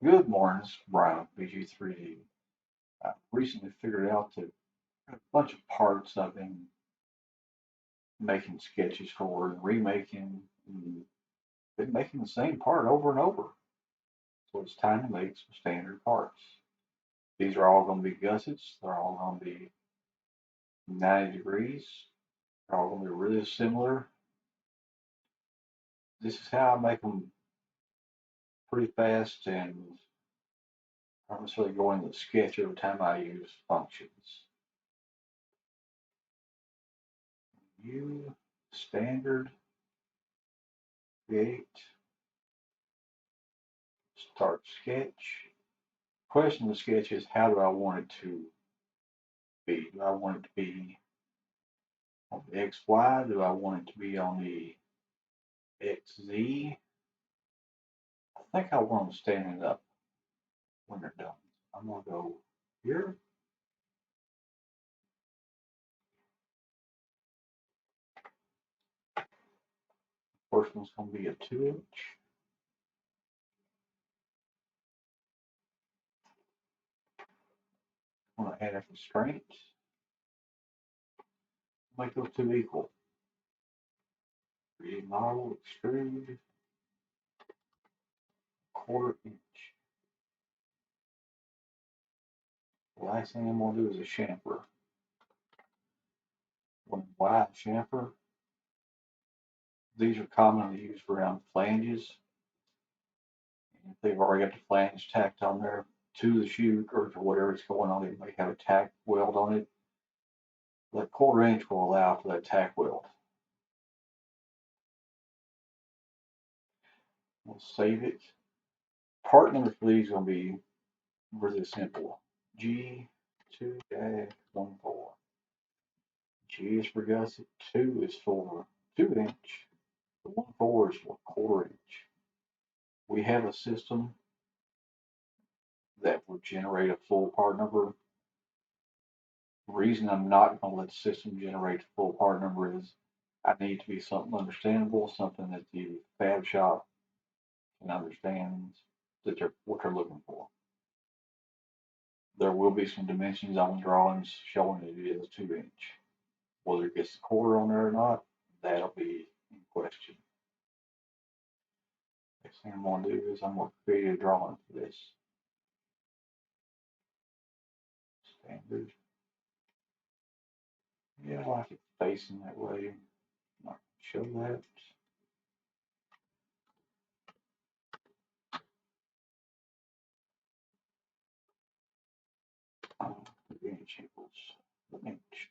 Good morning, this is Brian with BG3D. I recently figured out that a bunch of parts I've been making sketches for and remaking and been making the same part over and over. So it's time to make some standard parts. These are all going to be gussets. They're all going to be 90 degrees. They're all going to be really similar. This is how I make them pretty fast and I don't necessarily go into the sketch every time I use functions. View, standard, create, start sketch. Question of the sketch is how do I want it to be? Do I want it to be on the XY? Do I want it to be on the XZ? I think I want them standing up when they're done. I'm going to go here. First one's going to be a 2-inch. I'm going to add a constraint. Make those two equal. Create model, extrude, 1/4 inch. The last thing I'm going to do is a chamfer. One wide chamfer. These are commonly used around flanges. If they've already got the flange tacked on there to the chute or to whatever's going on, they may have a tack weld on it. That 1/4 inch will allow for that tack weld. We'll save it. Part number for these is going to be really simple. G2-14. G is for gusset, 2 is for 2-inch, the 1/4 is for 1/4 inch. We have a system that will generate a full part number. The reason I'm not going to let the system generate the full part number is I need to be something understandable, something that the fab shop can understand that they're what they're looking for. There will be some dimensions on the drawings showing that it is 2-inch. Whether it gets the 1/4 on there or not, that'll be in question. Next thing I'm going to do is I'm going to create a drawing for this. Standard. Yeah, I like it facing that way. I'm not going to show that. Inch equals the inch.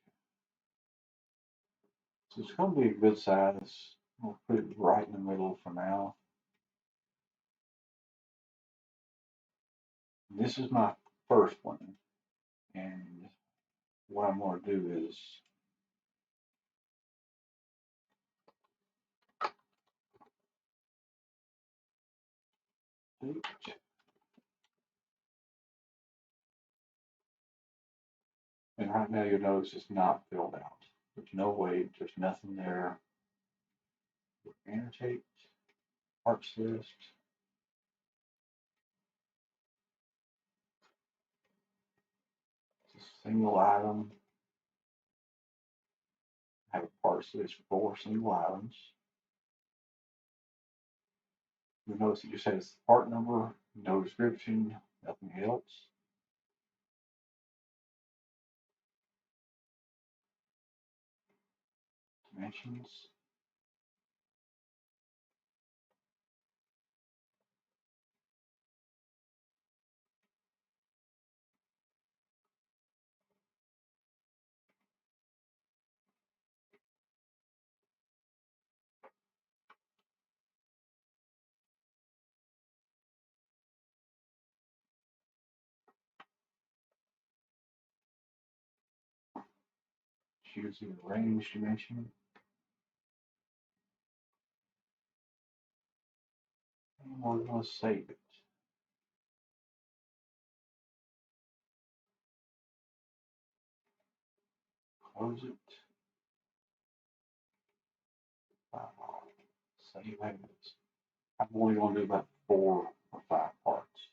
So it's going to be a good size. We'll put it right in the middle for now. This is my first one. And what I'm going to do is and right now you'll notice it's not filled out. There's no weight, there's nothing there. Annotate, parts list. It's a single item. I have a parts list for single items. You'll notice it just has the part number, no description, nothing else. Dimensions. Choose the range dimension. And we're going to save it. Close it. Save as. I'm only going to do about 4 or 5 parts.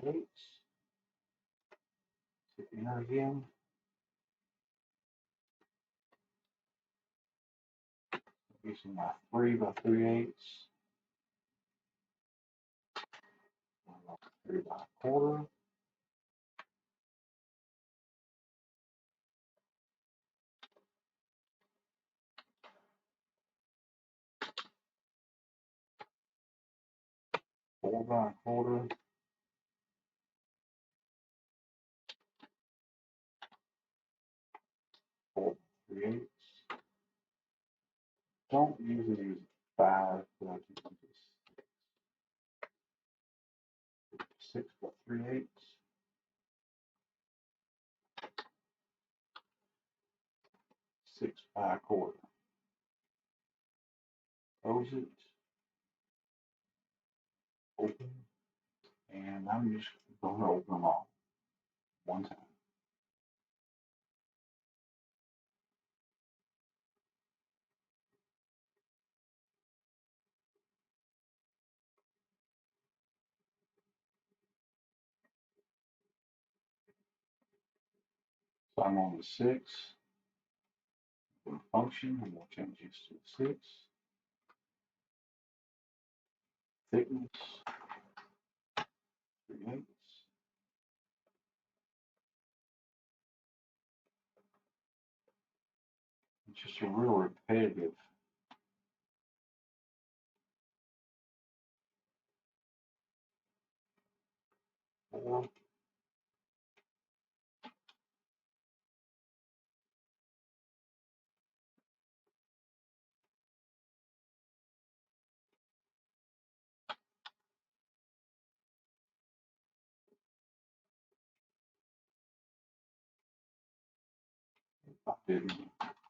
3/8. Hit enter again. Using my 3/3/8. 3/4. 4/4. 4/3/8. Don't usually use 5, but I can use 6/3/8. 6/4. Close it. Open. And I'm just going to open them all one time. So I'm on the 6. Function, and we'll change this to 6. Thickness, 3/8. It's just a real repetitive. 4.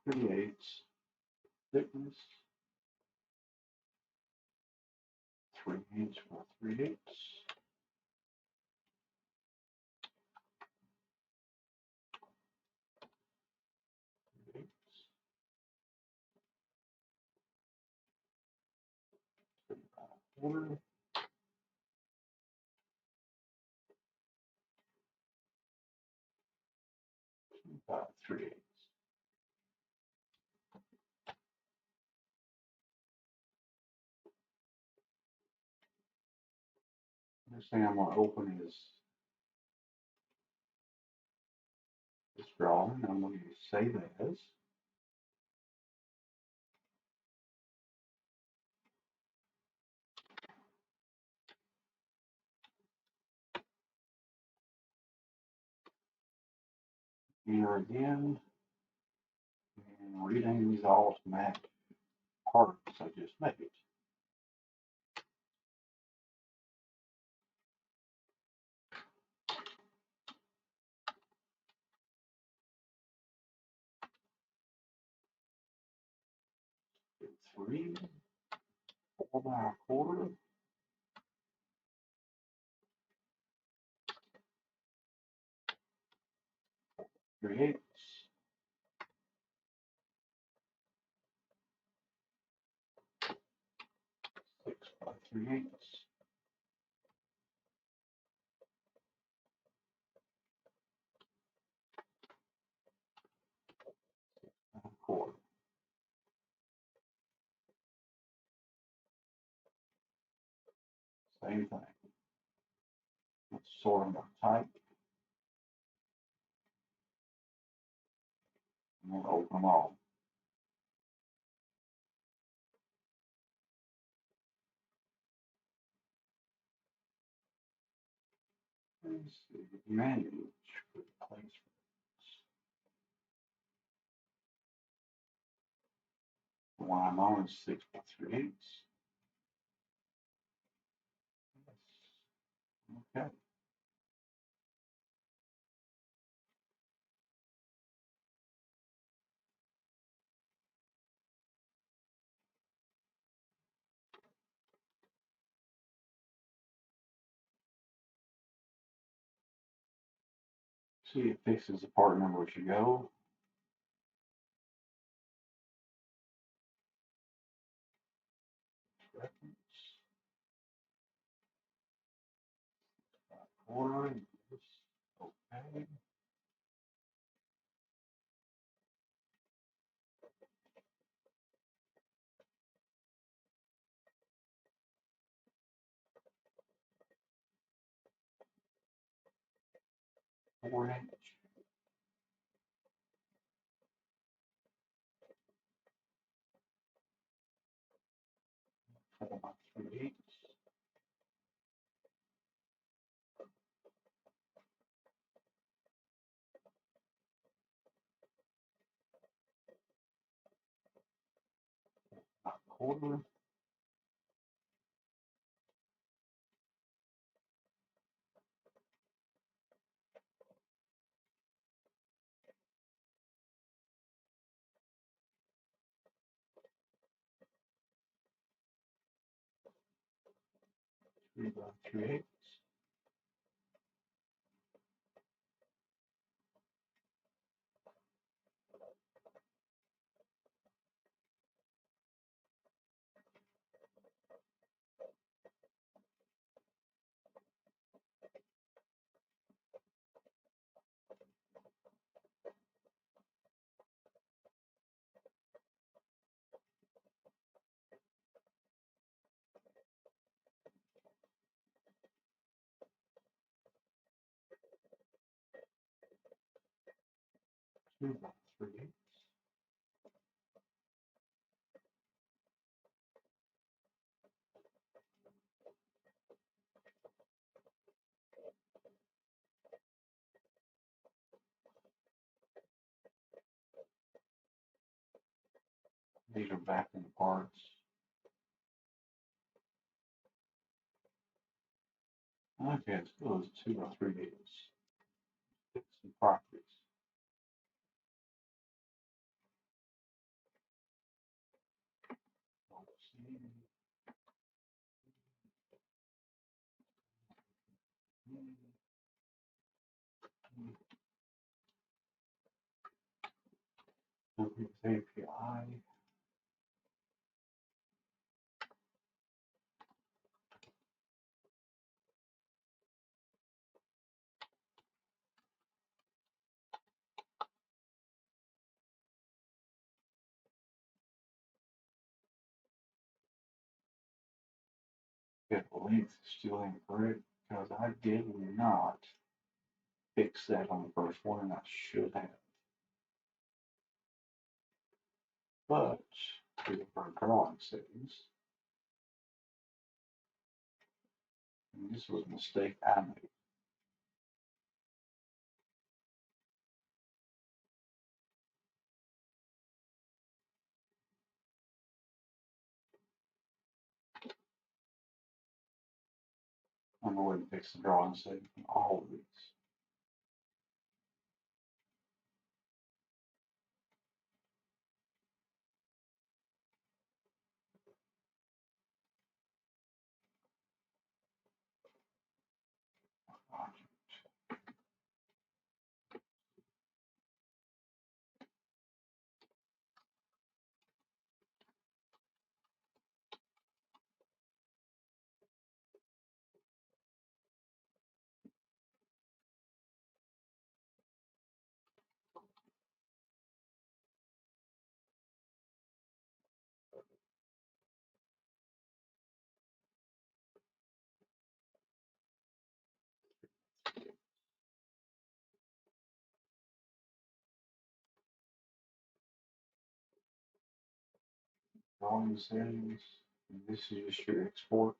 3/8. Thickness, 3/8. 3/4. 3/8. Next thing I'm going to open is this drawing. I'm going to save as. Enter again. And rename these all to match parts I just made. It's 3, 4/4. 3/8. 6/3/8. Quarter. Same thing. Let's sort them by type. And we'll open them all. Let's see. Manage. Place. The one I'm on is 6/3/8. Okay. See, it fixes the part number as you go. Reference. ordering this. Okay. 4 inch. 4 by 3/8. 1/4. 3 by 3/8. 2 by 3/8. These are backing parts. Okay, let's go to 2 by 3/8. Fix some properties. API. If the length is still incorrect, because I did not fix that on the first one, and I should have. But we have our drawing settings, and this was a mistake I made. I'm going to fix the drawing setting on all of these. Drawing settings, and this is just your export.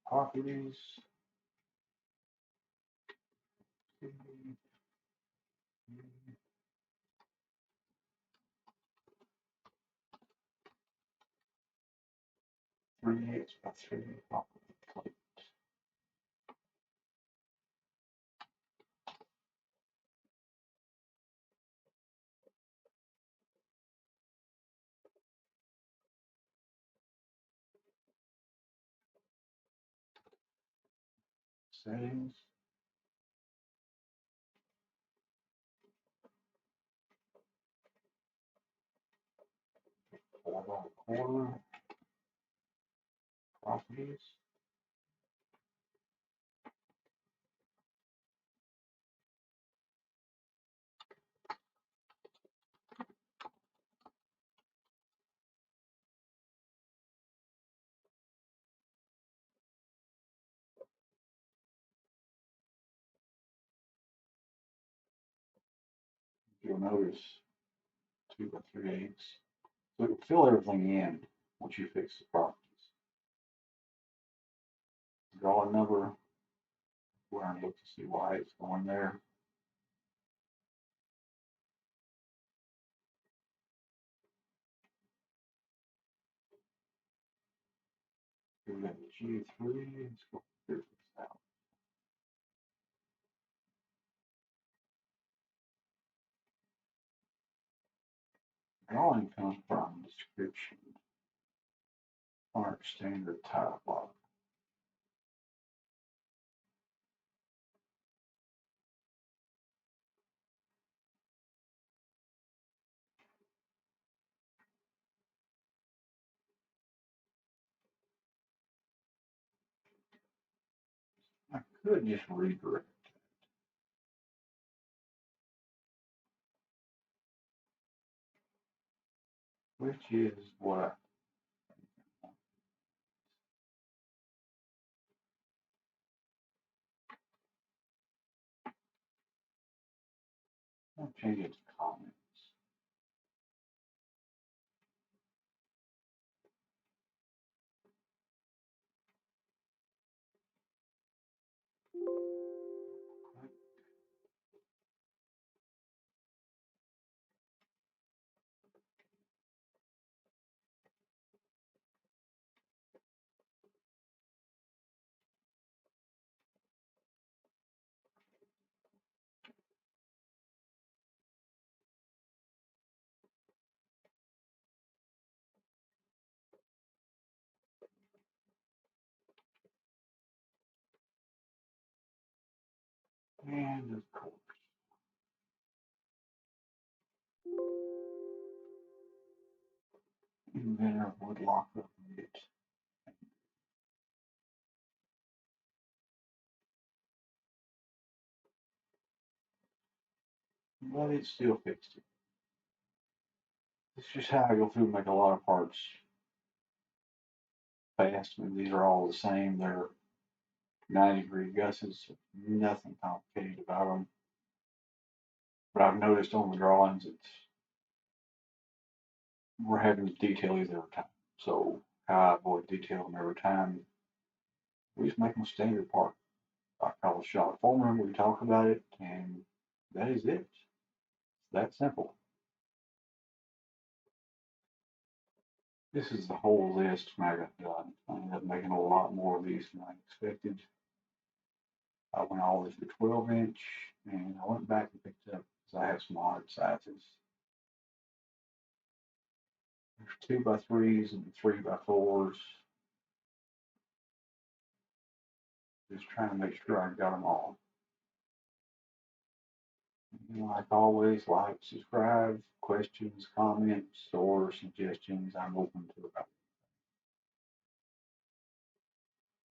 Properties. 3/8 by 3 property plate. Settings. 4 by 1/4. properties. You'll notice 2 by 3/8. So it'll fill everything in once you fix the properties. Draw a number. We're going to look to see why it's going there. We got G3. Let's go figure this out. Drawing comes from description. Our standard type block. I could just redirect, which is what I'll change it to comments. And of course, inventor would lock up it. But it still fixed it. It's just how I go through and make a lot of parts fast. I mean, these are all the same. They're 90-degree gusses, nothing complicated about them. But I've noticed on the drawings, we're having to detail these every time. So how I avoid detailing every time, we just make them standard part. I call a shot form, we talk about it, and that is it. It's that simple. This is the whole list I got done. I ended up making a lot more of these than I expected. I went all the way through 12-inch, and I went back and picked up because I have some odd sizes. There's 2 by 3s and 3 by 4s. Just trying to make sure I got them all. And like always, like, subscribe, questions, comments, or suggestions. I'm open to about